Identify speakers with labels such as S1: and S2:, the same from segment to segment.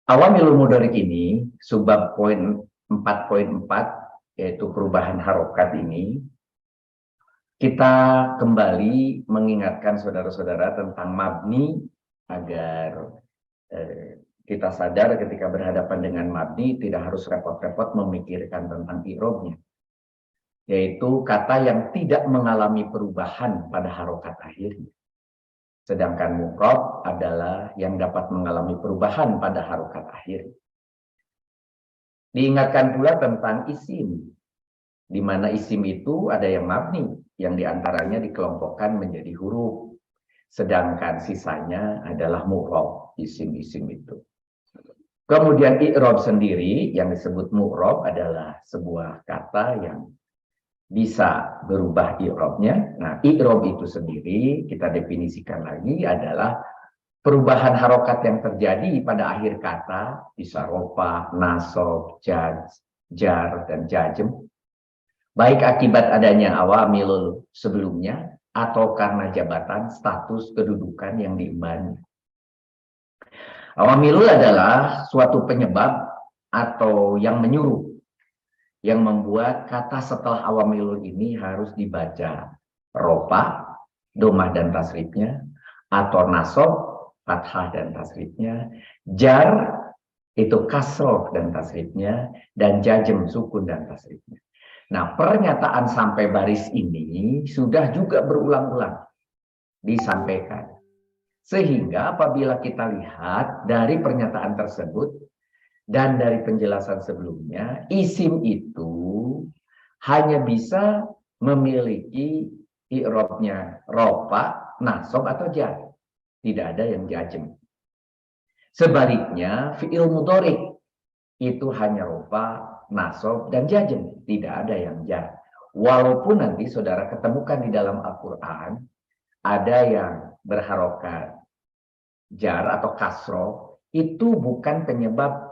S1: Awamilul mudhari ini, subbab poin 4.4, yaitu perubahan harokat ini, kita kembali mengingatkan saudara-saudara tentang mabni agar kita sadar ketika berhadapan dengan mabni tidak harus repot-repot memikirkan tentang i'robnya, yaitu kata yang tidak mengalami perubahan pada harokat akhirnya. Sedangkan mu'rab adalah yang dapat mengalami perubahan pada harokat akhir. Diingatkan pula tentang isim, di mana isim itu ada yang mabni, yang diantaranya dikelompokkan menjadi huruf. Sedangkan sisanya adalah mu'rab, isim-isim itu. Kemudian i'rab sendiri, yang disebut mu'rab adalah sebuah kata yang bisa berubah i'rabnya. Nah, i'rab itu sendiri kita definisikan lagi adalah perubahan harokat yang terjadi pada akhir kata, bisa rofa, nasab, jar, dan jazm, baik akibat adanya awamil sebelumnya atau karena jabatan, status, kedudukan yang diemban. Awamilul adalah suatu penyebab atau yang menyuruh, yang membuat kata setelah awamilul ini harus dibaca rofa, domah dan tasrifnya, atau nasab, fathah dan tasrifnya, jar itu kasroh dan tasrifnya, dan jazm sukun dan tasrifnya. Nah, pernyataan sampai baris ini sudah juga berulang-ulang disampaikan. Sehingga apabila kita lihat dari pernyataan tersebut dan dari penjelasan sebelumnya, isim itu hanya bisa memiliki i'rabnya rofa, nasab atau jar. Tidak ada yang jazm. Sebaliknya, fi'il mudhari itu hanya rofa, nasab, dan jazm. Tidak ada yang jar. Walaupun nanti saudara ketemukan di dalam Al-Quran, ada yang berharokat jar atau kasro, itu bukan penyebab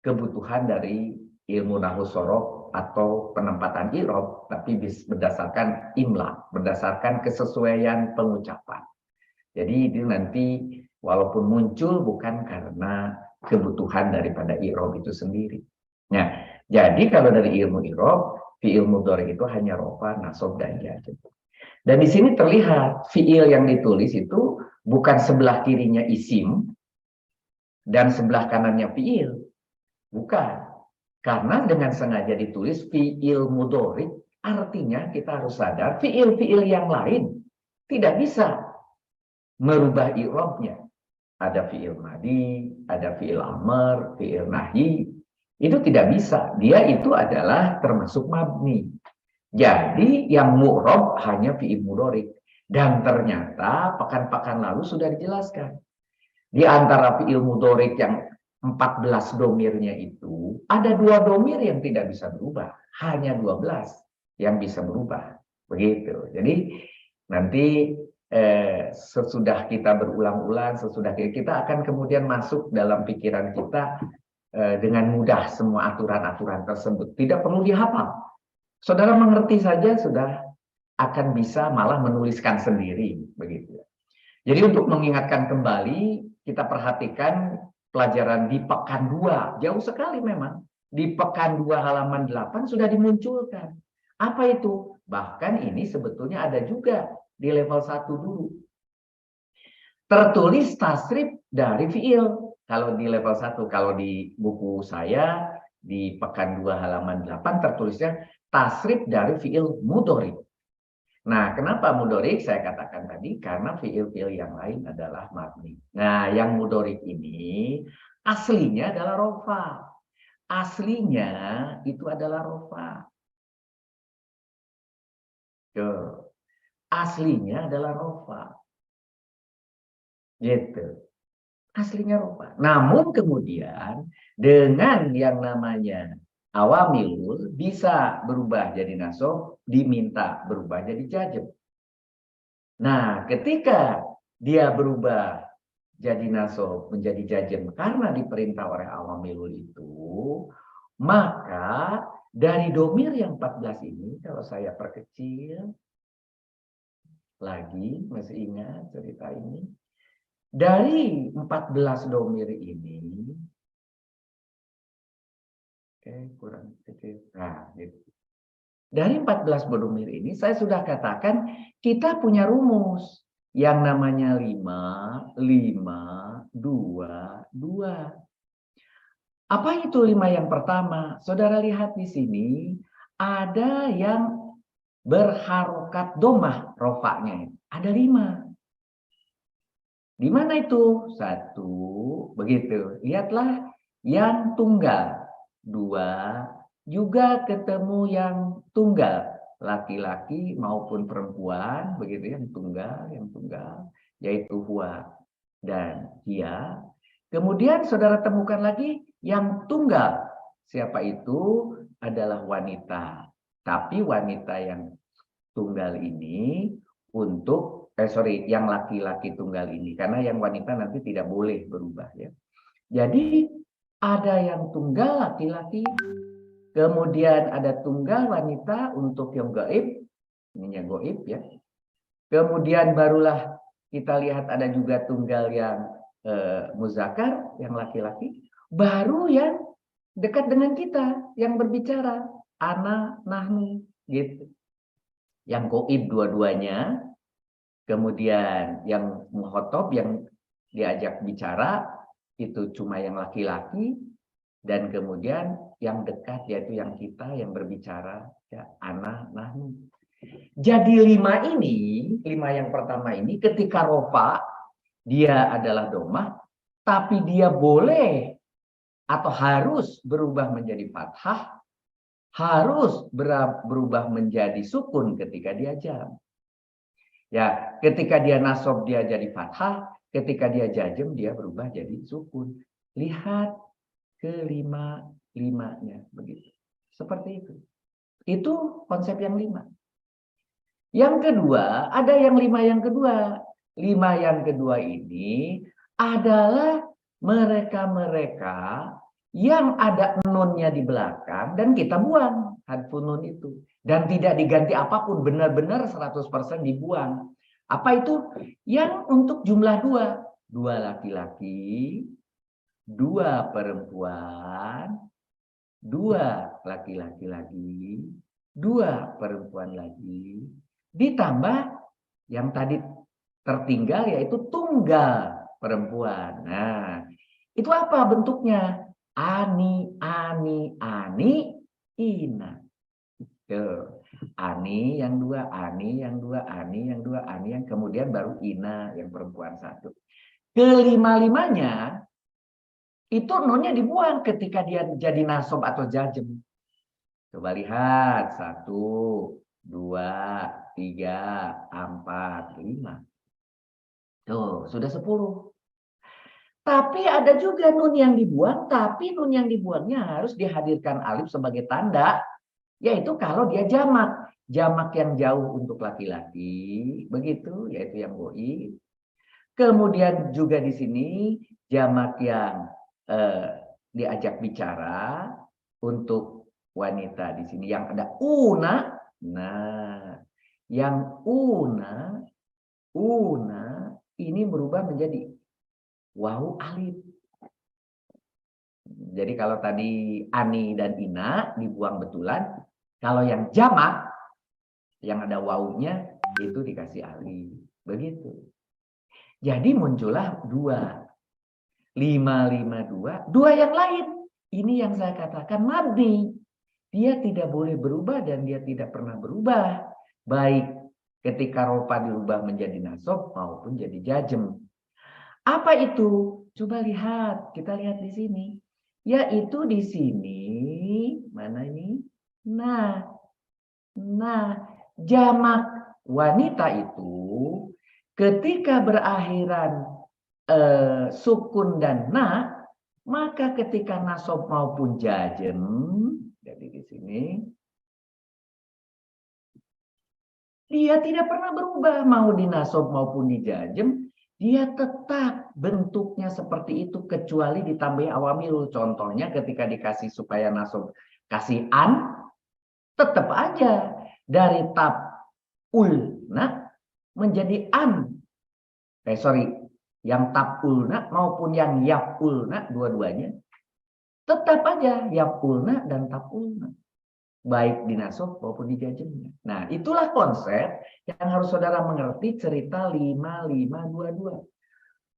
S1: kebutuhan dari ilmu nahwu sorof atau penempatan i'rab, tapi berdasarkan imla, berdasarkan kesesuaian pengucapan. Jadi itu nanti walaupun muncul bukan karena kebutuhan daripada i'rab itu sendiri. Nah, jadi kalau dari ilmu i'rab, fi'il mudhari itu hanya rofa, nasab, dan jazm. Dan di sini terlihat fi'il yang ditulis itu bukan sebelah kirinya isim dan sebelah kanannya fi'il. Bukan. Karena dengan sengaja ditulis fi'il mudhari, artinya kita harus sadar fi'il-fi'il yang lain tidak bisa merubah i'rabnya. Ada fi'il madi, ada fi'il amr, fi'il nahi. Itu tidak bisa. Dia itu adalah termasuk mabni. Jadi yang mu'rab hanya fi'il mudhari. Dan ternyata pekan-pekan lalu sudah dijelaskan. Di antara fi'il mudhari yang 14 domirnya itu, ada 2 domir yang tidak bisa berubah. Hanya 12 yang bisa berubah. Begitu. Jadi nanti sesudah kita berulang-ulang, sesudah kita akan kemudian masuk dalam pikiran kita dengan mudah semua aturan-aturan tersebut. Tidak perlu dihafal. Saudara mengerti saja sudah akan bisa malah menuliskan sendiri, begitu. Jadi untuk mengingatkan kembali, kita perhatikan pelajaran di pekan 2, jauh sekali memang. Di pekan 2 halaman 8 sudah dimunculkan. Apa itu? Bahkan ini sebetulnya ada juga di level 1 dulu. Tertulis tasrif dari fi'il. Kalau di level 1, kalau di buku saya, di pekan 2 halaman 8 tertulisnya tasrif dari fi'il mudhari. Nah, kenapa mudhari? Saya katakan tadi karena fi'il-fi'il yang lain adalah mabni. Nah, yang mudhari ini aslinya adalah rofa. Aslinya itu adalah rofa. Aslinya adalah rofa. Gitu. Aslinya rofa. Namun kemudian dengan yang namanya awamilul bisa berubah jadi nasab, diminta berubah jadi jazm. Nah, ketika dia berubah jadi nasab menjadi jazm karena diperintah oleh awamilul itu, maka dari domir yang 14 ini, kalau saya perkecil lagi, masih ingat cerita ini, dari 14 domir ini kurang kecil. Nah, gitu. Dari 14 berumir ini saya sudah katakan kita punya rumus yang namanya 5, 5, 2, 2. Apa itu 5 yang pertama? Saudara lihat di sini ada yang berharokat domah rofaknya. Ada 5. Di mana itu? 1, begitu. Lihatlah yang tunggal. 2, juga ketemu yang tunggal. Laki-laki maupun perempuan, begitu yang tunggal, yaitu huwa dan dia. Kemudian saudara temukan lagi yang tunggal. Siapa itu? Adalah wanita. Tapi wanita yang tunggal ini untuk yang laki-laki tunggal ini, karena yang wanita nanti tidak boleh berubah ya. Jadi ada yang tunggal laki-laki, kemudian ada tunggal wanita untuk yang gaib, ininya gaib ya. Kemudian barulah kita lihat ada juga tunggal yang muzakkar, yang laki-laki, baru yang dekat dengan kita, yang berbicara, ana, nahnu, gitu. Yang gaib dua-duanya. Kemudian yang muhotob, yang diajak bicara, itu cuma yang laki-laki. Dan kemudian yang dekat, yaitu yang kita, yang berbicara, ya, ana, nahnu. Jadi 5 ini, 5 yang pertama ini, ketika rofa, dia adalah domah, tapi dia boleh atau harus berubah menjadi fathah, harus berubah menjadi sukun ketika dia jam. Ya, ketika dia nasab dia jadi fathah, ketika dia jazm dia berubah jadi sukun. Lihat kelima-limanya begitu. Seperti itu. Itu konsep yang 5. Yang kedua, ada yang 5 yang kedua. 5 yang kedua ini adalah mereka-mereka yang ada nunnya di belakang dan kita buang hadfun nun itu. Dan tidak diganti apapun, benar-benar 100% dibuang. Apa itu? Yang untuk jumlah 2. 2 laki-laki, 2 perempuan, 2 laki-laki lagi, 2 perempuan lagi, ditambah yang tadi tertinggal yaitu tunggal perempuan. Nah, itu apa bentuknya? Ani, ani, ani, ina. Tuh. Ani yang 2, ani yang 2, ani yang 2, ani yang kemudian baru ina yang perempuan 1. Kelima-limanya itu nunnya dibuang ketika dia jadi nasab atau jazm. Coba lihat 1, 2, 3, 4, 5. Tuh, sudah 10. Tapi ada juga nun yang dibuang, tapi nun yang dibuangnya harus dihadirkan alif sebagai tanda, yaitu kalau dia jamak. Jamak yang jauh untuk laki-laki, begitu, yaitu yang goi. Kemudian juga di sini jamak yang diajak bicara untuk wanita di sini yang ada una. Nah, yang una ini berubah menjadi wawu alif. Jadi kalau tadi ani dan ina dibuang betulan, kalau yang jamak yang ada wawunya itu dikasih alif. Begitu. Jadi muncullah 2. 5, 5, 2. 2 yang lain. Ini yang saya katakan mabni. Dia tidak boleh berubah dan dia tidak pernah berubah. Baik ketika rofa dirubah menjadi nasab maupun jadi jazm. Apa itu? Coba lihat, kita lihat di sini. Yaitu di sini, mana ini? Nah, jamak wanita itu ketika berakhiran sukun dan na, maka ketika nasab maupun jazm, jadi di sini dia tidak pernah berubah, mau di nasab maupun di jazm, dia tetap bentuknya seperti itu kecuali ditambahi awamil. Contohnya ketika dikasih supaya nasab kasih an, tetap aja dari tabulna menjadi an. Yang tabulna maupun yang yapulna dua-duanya tetap aja yapulna dan tapulna, baik di nasab maupun di jajemnya. Nah, itulah konsep yang harus saudara mengerti cerita 5522.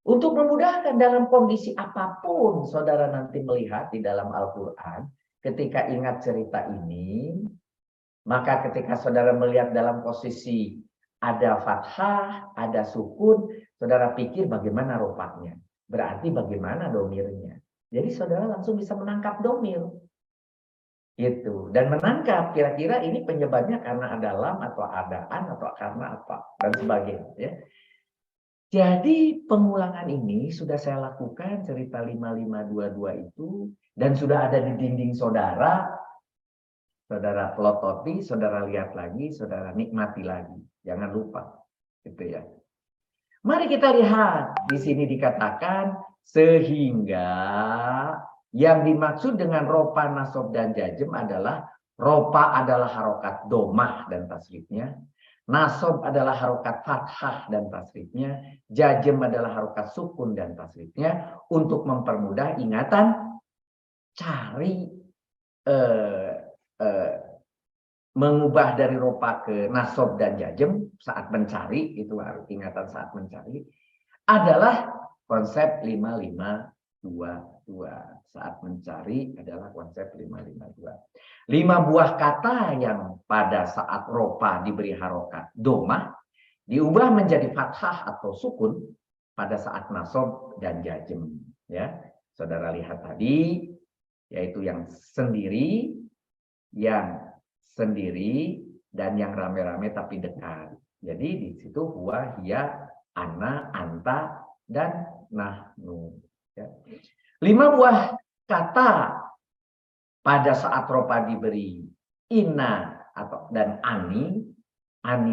S1: Untuk memudahkan dalam kondisi apapun saudara nanti melihat di dalam Al-Quran, ketika ingat cerita ini, maka ketika saudara melihat dalam posisi ada fathah, ada sukun, saudara pikir bagaimana rofaknya. Berarti bagaimana domirnya. Jadi saudara langsung bisa menangkap domir. Gitu. Dan menangkap kira-kira ini penyebabnya karena ada lam atau ada an atau karena apa. Dan sebagainya. Ya. Jadi pengulangan ini sudah saya lakukan cerita 5522 itu. Dan sudah ada di dinding saudara. Saudara pelototi, saudara lihat lagi, saudara nikmati lagi. Jangan lupa. Gitu ya. Mari kita lihat. Di sini dikatakan sehingga yang dimaksud dengan ropa, nasab, dan jazm adalah ropa adalah harokat domah dan tasrifnya. Nasab adalah harokat fathah dan tasrifnya. Jazm adalah harokat sukun dan tasrifnya. Untuk mempermudah ingatan, cari mengubah dari ropa ke nasab dan jazm saat mencari, itu harus ingatan saat mencari, adalah konsep 5522. Saat mencari adalah konsep 552. 5 buah kata yang pada saat ropa diberi harokat domah diubah menjadi fathah atau sukun pada saat nasab dan jazm. Ya, saudara lihat tadi, yaitu yang sendiri, dan yang rame-rame tapi dekat. Jadi di situ huwa, hiya, ana, anta, dan nahnu. Ya. 5 buah kata pada saat ropa diberi ina dan ani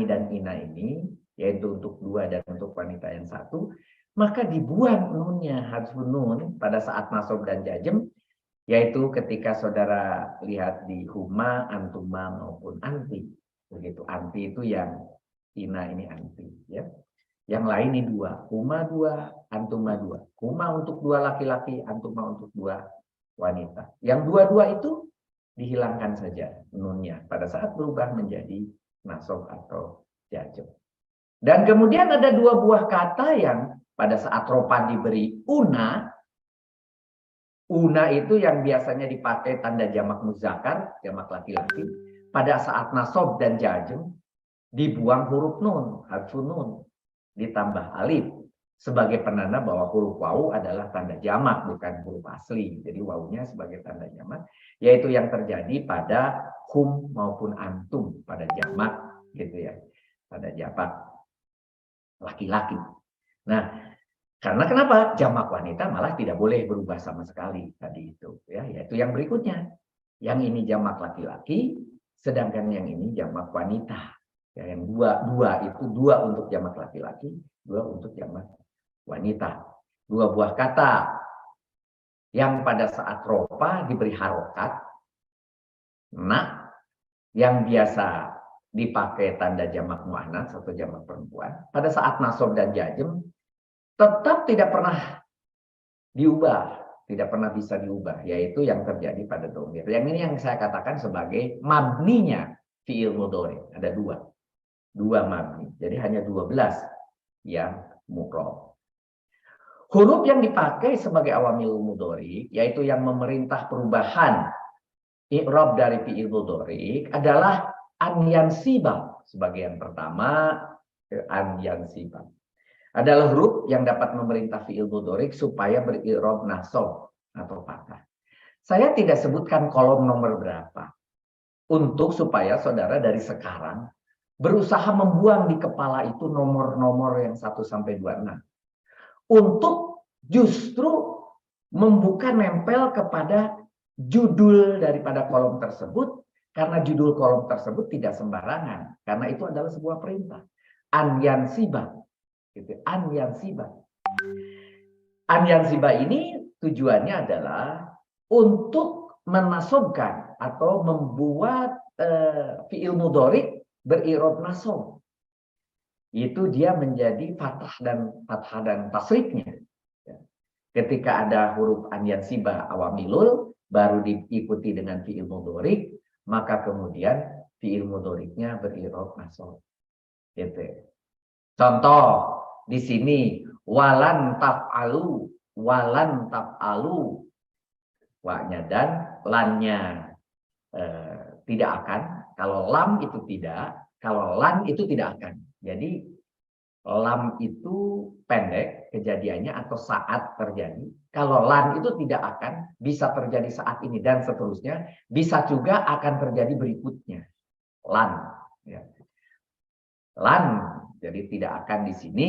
S1: dan ina ini, yaitu untuk 2 dan untuk wanita yang 1, maka dibuang nunnya, harfun nun pada saat nasab dan jazm, yaitu ketika saudara lihat di huma, antuma maupun anti. Begitu, anti itu yang ina ini anti. Ya. Yang lain ini 2. Huma 2, antuma 2. Huma untuk 2 laki-laki, antuma untuk 2 wanita. Yang 2 itu dihilangkan saja nunnya pada saat berubah menjadi nasab atau jazm. Dan kemudian ada 2 buah kata yang pada saat ropa diberi una itu yang biasanya dipakai tanda jamak muzakkar, jamak laki-laki. Pada saat nasab dan jazm dibuang huruf nun, harfun nun, ditambah alif sebagai penanda bahwa huruf wawu adalah tanda jamak, bukan huruf asli. Jadi wawunya sebagai tanda jamak, yaitu yang terjadi pada hum maupun antum pada jamak, gitu ya, pada jamak laki-laki. Nah, karena kenapa? Jamak wanita malah tidak boleh berubah sama sekali tadi itu, ya, yaitu yang berikutnya. Yang ini jamak laki-laki, sedangkan yang ini jamak wanita. Ya, yang dua itu 2 untuk jamak laki-laki, 2 untuk jamak wanita. 2 buah kata yang pada saat ropa diberi harokat, nah, yang biasa dipakai tanda jamak muannats atau jamak perempuan, pada saat nasab dan jazm tetap tidak pernah diubah, tidak pernah bisa diubah, yaitu yang terjadi pada dhamir. Yang ini yang saya katakan sebagai mabninya fi'il mudhari. Ada 2 mabni. Jadi hanya 12 yang mu'rab. Huruf yang dipakai sebagai awamil mudhari, yaitu yang memerintah perubahan i'rab dari fi'il mudhari adalah an yansibah. Sebagai yang pertama, an yansibah adalah huruf yang dapat memerintah fi'il mudhari supaya beri'rab nasab atau fathah. Saya tidak sebutkan kolom nomor berapa untuk supaya saudara dari sekarang berusaha membuang di kepala itu nomor-nomor yang 1 sampai 26 untuk justru membuka nempel kepada judul daripada kolom tersebut, karena judul kolom tersebut tidak sembarangan, karena itu adalah sebuah perintah an yansibah. Gitu. An yansibah ini tujuannya adalah untuk menasabkan atau membuat fi'il mudhari beri'rab nasab. Itu dia menjadi fathah dan tasrifnya. Ketika ada huruf an yansibah awamilul, baru diikuti dengan fi'il mudhari, maka kemudian fi'il mudhari'nya berirob nasab. Gitu. Contoh di sini walan taf'alu, wa-nya dan lannya tidak akan. Kalau lam itu tidak, kalau lan itu tidak akan. Jadi lam itu pendek kejadiannya atau saat terjadi. Kalau lan itu tidak akan, bisa terjadi saat ini dan seterusnya. Bisa juga akan terjadi berikutnya. Lan. Ya. Lan. Jadi tidak akan di sini.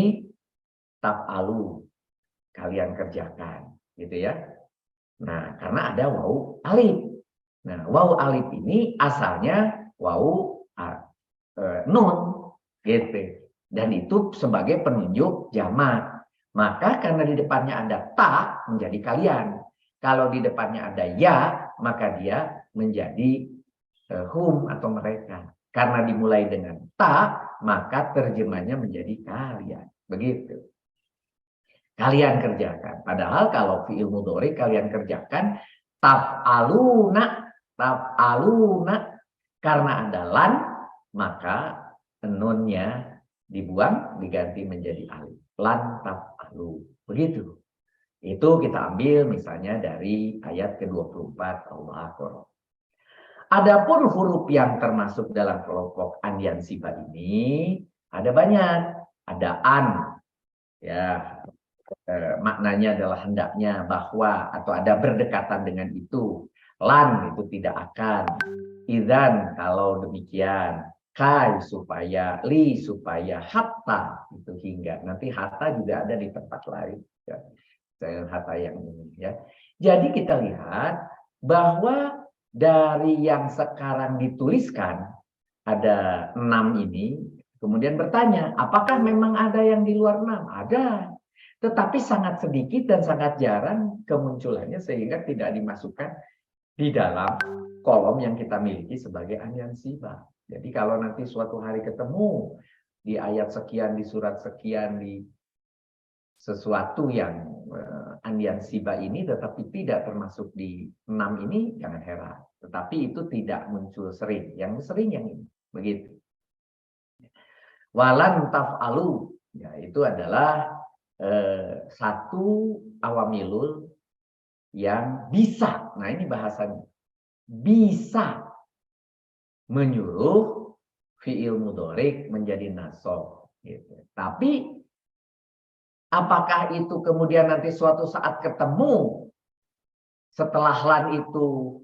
S1: Taf'alu. Kalian kerjakan. Gitu ya. Nah, karena ada wawu alif. Nah, wawu alif ini asalnya wawu nun. Gitu. Dan itu sebagai penunjuk jamak. Maka karena di depannya ada ta, menjadi kalian. Kalau di depannya ada ya, maka dia menjadi hum atau mereka. Karena dimulai dengan ta, maka terjemahnya menjadi kalian. Begitu. Kalian kerjakan. Padahal kalau fi'il mudhari kalian kerjakan taf'aluna. Karena ada lan, maka nunnya dibuang, diganti menjadi alif. Lan taf'alu. Begitu. Itu kita ambil misalnya dari ayat ke-24 Allah Akbar. Adapun huruf yang termasuk dalam kelompok an yan siba ini ada banyak. Ada an. Ya, maknanya adalah hendaknya, bahwa, atau ada berdekatan dengan itu. Lan itu tidak akan. Idzan kalau demikian. Kai supaya, li supaya, hatta itu hingga. Nanti hatta juga ada di tempat lain. Ya. Hatta yang ini ya. Jadi kita lihat bahwa dari yang sekarang dituliskan ada 6 ini, kemudian bertanya, apakah memang ada yang di luar 6? Ada. Tetapi sangat sedikit dan sangat jarang kemunculannya sehingga tidak dimasukkan di dalam kolom yang kita miliki sebagai an yan siba. Jadi kalau nanti suatu hari ketemu di ayat sekian, di surat sekian, di sesuatu yang an yan siba ini tetapi tidak termasuk di 6 ini, jangan heran. Tetapi itu tidak muncul sering. Yang sering yang ini. Begitu. Walan taf'alu. Ya, itu adalah satu awamilul yang bisa. Nah ini bahasanya. Bisa menyuruh fi'il mudhari menjadi nasab. Gitu. Tapi apakah itu kemudian nanti suatu saat ketemu setelah lan itu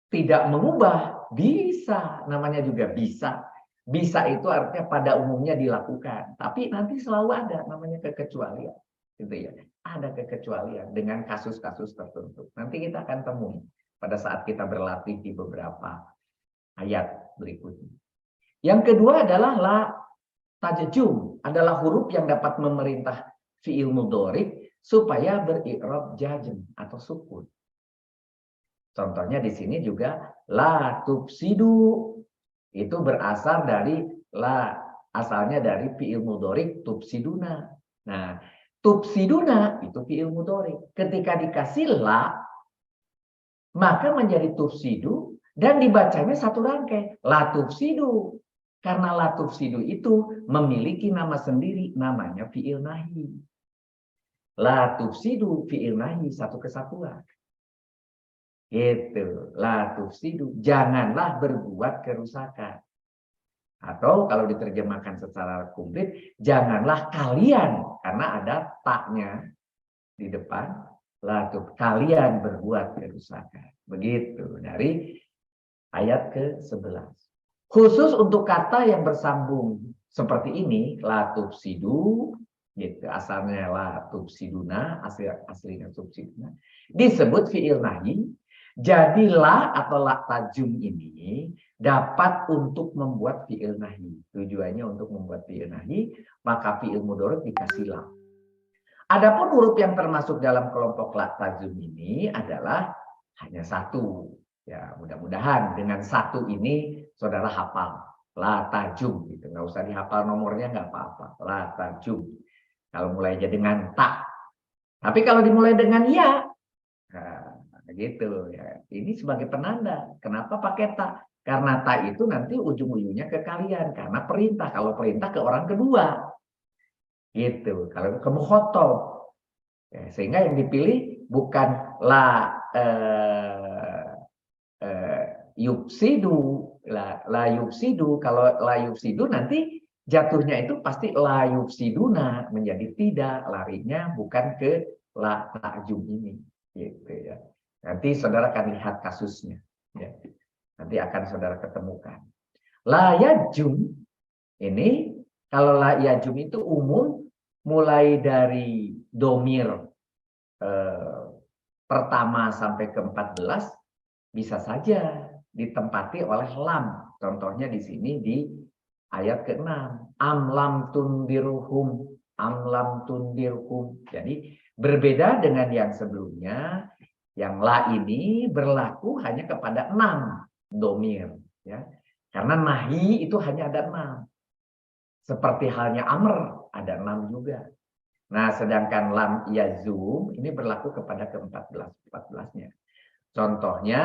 S1: tidak mengubah? Bisa, namanya juga bisa. Bisa itu artinya pada umumnya dilakukan. Tapi nanti selalu ada namanya kekecualian. Gitu ya. Ada kekecualian dengan kasus-kasus tertentu. Nanti kita akan temui pada saat kita berlatih di beberapa ayat berikutnya. Yang kedua adalah la tajjum, adalah huruf yang dapat memerintah fi'il mudhari supaya beri'rab jazm atau sukun. Contohnya di sini juga la tufsidu, itu berasal dari la, asalnya dari fi'il mudhari tufsiduna. Nah, tufsiduna itu fi'il mudhari. Ketika dikasih la, maka menjadi tufsidu dan dibacanya satu rangkai. La tufsidu. Karena la tufsidu itu memiliki nama sendiri, namanya fi'il nahi. La tufsidu fi'il nahi, satu kesatuan. Gitu. La tufsidu. Janganlah berbuat kerusakan. Atau kalau diterjemahkan secara komplit, janganlah kalian, karena ada taknya di depan. Latub kalian berbuat kerusakan. Begitu dari ayat ke-11. Khusus untuk kata yang bersambung seperti ini, latub sidu, gitu, asalnya latub siduna, aslinya subsiduna, disebut fi'il nahi. Jadi la atau la tajum ini dapat untuk membuat fi'il nahi. Tujuannya untuk membuat fi'il nahi, maka fi'il mudhari dikasih la. Adapun huruf yang termasuk dalam kelompok la tajum ini adalah hanya satu. Ya, mudah-mudahan dengan satu ini saudara hafal la tajum gitu. Nggak usah dihafal nomornya, nggak apa-apa. La tajum. Kalau mulai aja dengan ta. Tapi kalau dimulai dengan ya, nah, Gitu ya. Ini sebagai penanda. Kenapa pakai ta? Karena ta itu nanti ujung-ujungnya ke kalian karena perintah. Kalau perintah ke orang kedua. Gitu. Kalau ke mukhotob. Ya, sehingga yang dipilih bukan la yufsidu, la yufsidu. Kalau la yufsidu nanti jatuhnya itu pasti la yufsiduna, menjadi tidak, larinya bukan ke la ta'jum ini, gitu ya. Nanti saudara akan lihat kasusnya, ya. Nanti akan saudara ketemukan. La yajum ini, kalau la yajum itu umum, mulai dari domir pertama sampai ke-14 bisa saja ditempati oleh lam. Contohnya di sini di ayat ke-6. Am lam tundirhum, am lam tundirhum. Jadi berbeda dengan yang sebelumnya, yang la ini berlaku hanya kepada 6 domir. Ya. Karena nahi itu hanya ada 6. Seperti halnya amr, ada 6 juga. Nah, sedangkan lam yazum ini berlaku kepada ke-14-14-nya. Contohnya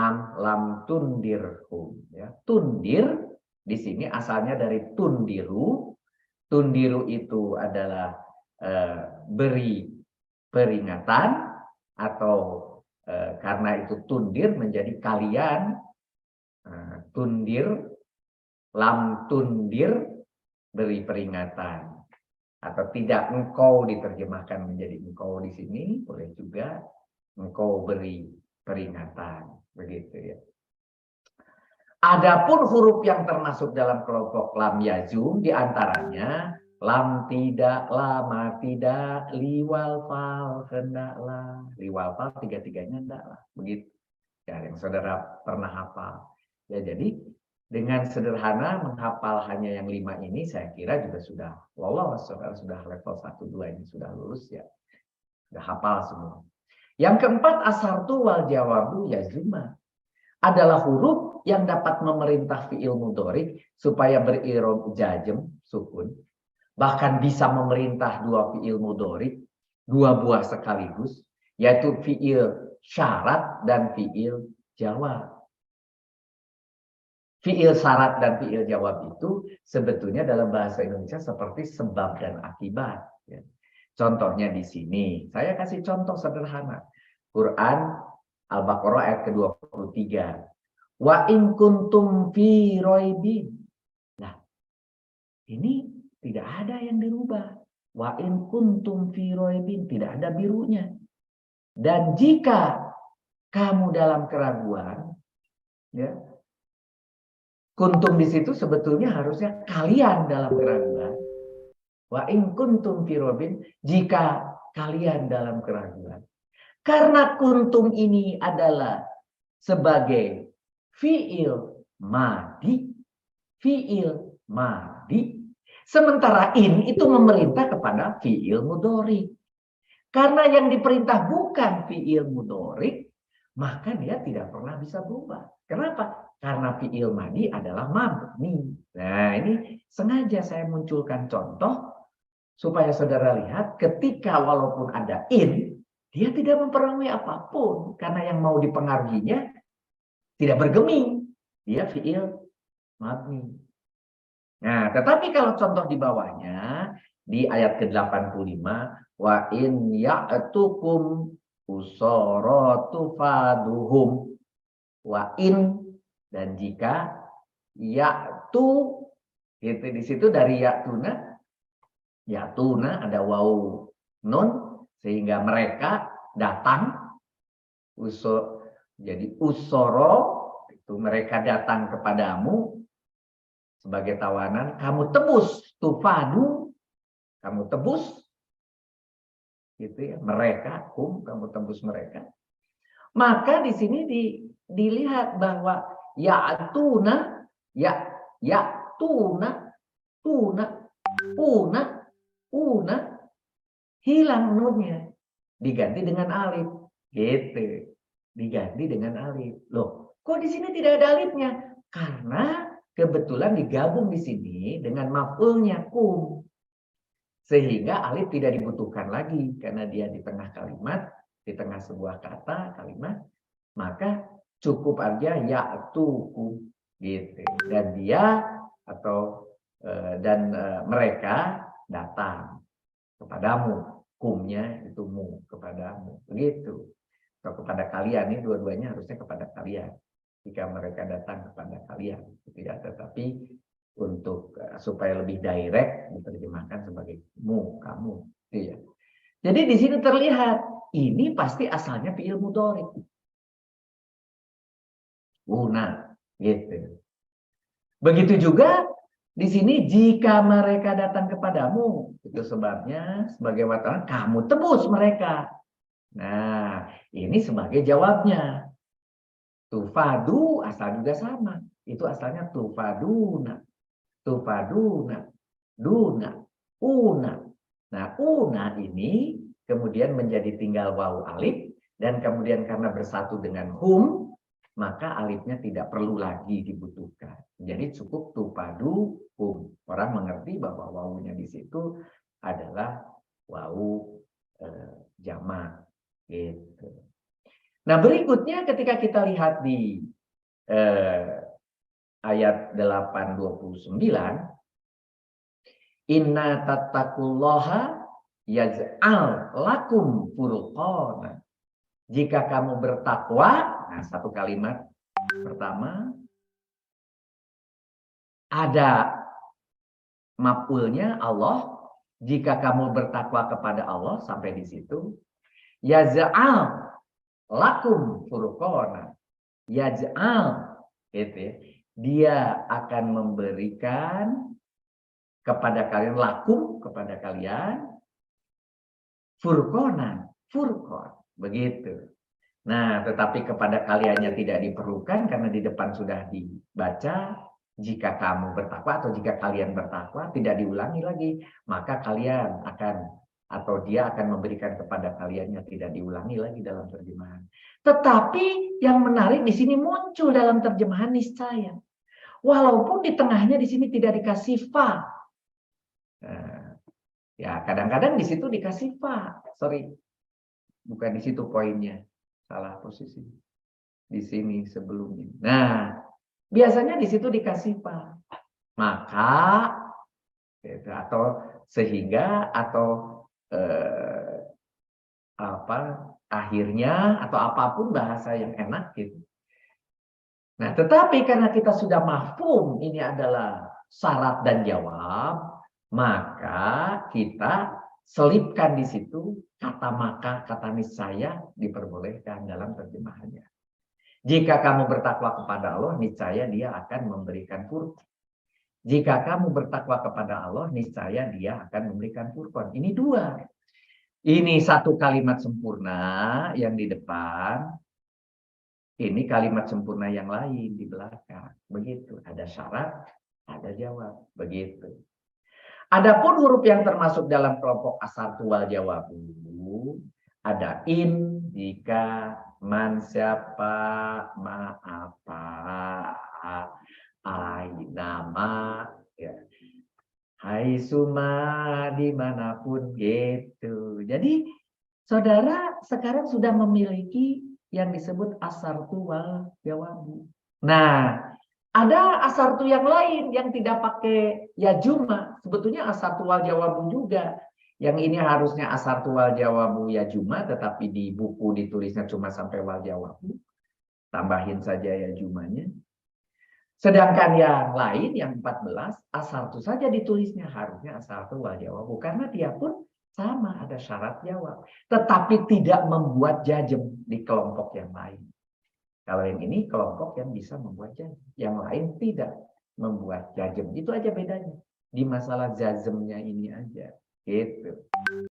S1: am lam tundirhum, ya. Tundir di sini asalnya dari tundiru. Tundiru itu adalah beri peringatan, atau karena itu tundir menjadi kalian. Tundir, lam tundir, beri peringatan. Atau tidak engkau diterjemahkan menjadi engkau di sini, boleh juga engkau beri peringatan, begitu ya. Adapun huruf yang termasuk dalam kelompok lam yazum diantaranya lam tidak, lama tidak, liwal fal hendaklah, liwal fal tiga-tiganya hendaklah, begitu ya, yang saudara pernah hafal ya. Jadi dengan sederhana menghafal hanya yang 5 ini, saya kira juga sudah lolos. Saudara sudah level 1-2 ini sudah lulus ya. Sudah hafal semua. Yang keempat, asartu wal jawabu yazuma. Adalah huruf yang dapat memerintah fi'il mudhari supaya berirob jajem, sukun. Bahkan bisa memerintah 2 fi'il mudhari, 2 buah sekaligus. Yaitu fi'il syarat dan fi'il jawab. Fi'il syarat dan fi'il jawab itu sebetulnya dalam bahasa Indonesia seperti sebab dan akibat. Ya. Contohnya di sini, saya kasih contoh sederhana. Quran Al-Baqarah ayat ke-23. Wa in kuntum fi roibin. Nah, ini tidak ada yang dirubah. Wa in kuntum fi roibin, tidak ada birunya. Dan jika kamu dalam keraguan, ya, kuntum di situ sebetulnya harusnya kalian dalam keraguan. Wa in kuntum fi raibin, jika kalian dalam keraguan. Karena kuntum ini adalah sebagai fi'il madi, fi'il madi. Sementara in itu memerintah kepada fi'il mudhari. Karena yang diperintah bukan fi'il mudhari, maka dia tidak pernah bisa berubah. Kenapa? Karena fi'il madi adalah mabni. Nah, ini sengaja saya munculkan contoh supaya saudara lihat ketika walaupun ada in, dia tidak mempengaruhi apapun. Karena yang mau dipengaruhinya tidak bergeming. Dia fi'il mabni. Nah, tetapi kalau contoh di bawahnya, di ayat ke-85, wa in ya'tukum usaratu faduhum. Wa in, dan jika ya'tu, itu di situ dari ya'tuna, ya'tuna ada waw nun, sehingga mereka datang, jadi usoro, itu mereka datang kepadamu sebagai tawanan, kamu tebus, tufadu, kamu tebus, gitu ya, mereka, kamu tebus mereka. Maka di sini dilihat bahwa ya'tuna, ya'tuna, una, hilang nunnya, diganti dengan alif, gitu, diganti dengan alif. Loh, kok di sini tidak ada alifnya? Karena kebetulan digabung di sini dengan maf'ulnya kum, sehingga alif tidak dibutuhkan lagi karena dia di tengah kalimat. di tengah sebuah kata, kalimat, maka cukup aja ya'tukum gitu. Dan dia atau mereka datang kepadamu, kumnya itu mu, kepadamu, begitu. Atau kepada kalian, ini dua-duanya harusnya kepada kalian. Jika mereka datang kepada kalian, gitu ya. Tetapi untuk supaya lebih direct diterjemahkan sebagai mu, kamu, gitu ya. Jadi di sini terlihat ini pasti asalnya fi'il mudhari. Guna, gitu. Begitu juga di sini jika mereka datang kepadamu, itu sebabnya sebagai wartawan kamu tebus mereka. Nah, ini sebagai jawabnya. Tufadu asal juga sama. Itu asalnya tufaduna. Tufaduna. Duna. Una. Nah, una ini kemudian menjadi tinggal wawu alif. Dan kemudian karena bersatu dengan hum, maka alifnya tidak perlu lagi dibutuhkan. Jadi cukup tufadu hum. Orang mengerti bahwa wawunya di situ adalah wawu jamak. Gitu. Nah, berikutnya ketika kita lihat di ayat 829, inna tattaqullaha yaj'al lakum furqana. Jika kamu bertakwa, nah satu kalimat pertama ada maf'ulnya Allah. Jika kamu bertakwa kepada Allah sampai di situ, yaj'al lakum furqana, yaj'al itu ya, dia akan memberikan kepada kalian, lakum kepada kalian, furqanan, furqan, begitu. Nah, tetapi kepada kaliannya tidak diperlukan karena di depan sudah dibaca, jika kamu bertakwa atau jika kalian bertakwa, tidak diulangi lagi, maka kalian akan atau dia akan memberikan kepada kalian yang tidak diulangi lagi dalam terjemahan. Tetapi yang menarik di sini muncul dalam terjemahan niscaya. Walaupun di tengahnya di sini tidak dikasih fa. Nah, ya kadang-kadang di situ dikasih fa. Sorry, bukan di situ poinnya. Salah posisi. Di sini sebelumnya. Nah, biasanya di situ dikasih fa. Maka atau sehingga atau akhirnya atau apapun bahasa yang enak gitu. Nah, tetapi karena kita sudah mafhum ini adalah syarat dan jawab, maka kita selipkan di situ kata maka, kata niscaya diperbolehkan dalam terjemahannya. Jika kamu bertakwa kepada Allah, niscaya Dia akan memberikan furqan. Jika kamu bertakwa kepada Allah, niscaya Dia akan memberikan furqan. Ini dua. Ini satu kalimat sempurna yang di depan. Ini kalimat sempurna yang lain di belakang. Begitu. Ada syarat, ada jawab. Begitu. Adapun huruf yang termasuk dalam kelompok asartu wal jawabu, ada in, jika, man, siapa, ma, apa, ai, nama, ya. Hai suma dimanapun gitu. Jadi saudara sekarang sudah memiliki yang disebut asartu wal jawabu. Nah, ada asartu yang lain yang tidak pakai ya juma. Sebetulnya asartu wal jawabu juga. Yang ini harusnya asartu wal jawabu ya juma, tetapi di buku ditulisnya cuma sampai wal jawabu. Tambahin saja ya jumanya. Sedangkan yang lain, yang 14, asartu saja ditulisnya. Harusnya asartu wal jawabu. Karena dia pun sama, ada syarat jawab. Tetapi tidak membuat jazm di kelompok yang lain. Kalau yang ini kelompok yang bisa membuat jazm. Yang lain tidak membuat jazm. Itu aja bedanya. Di masalah jazmnya ini aja. Gitu.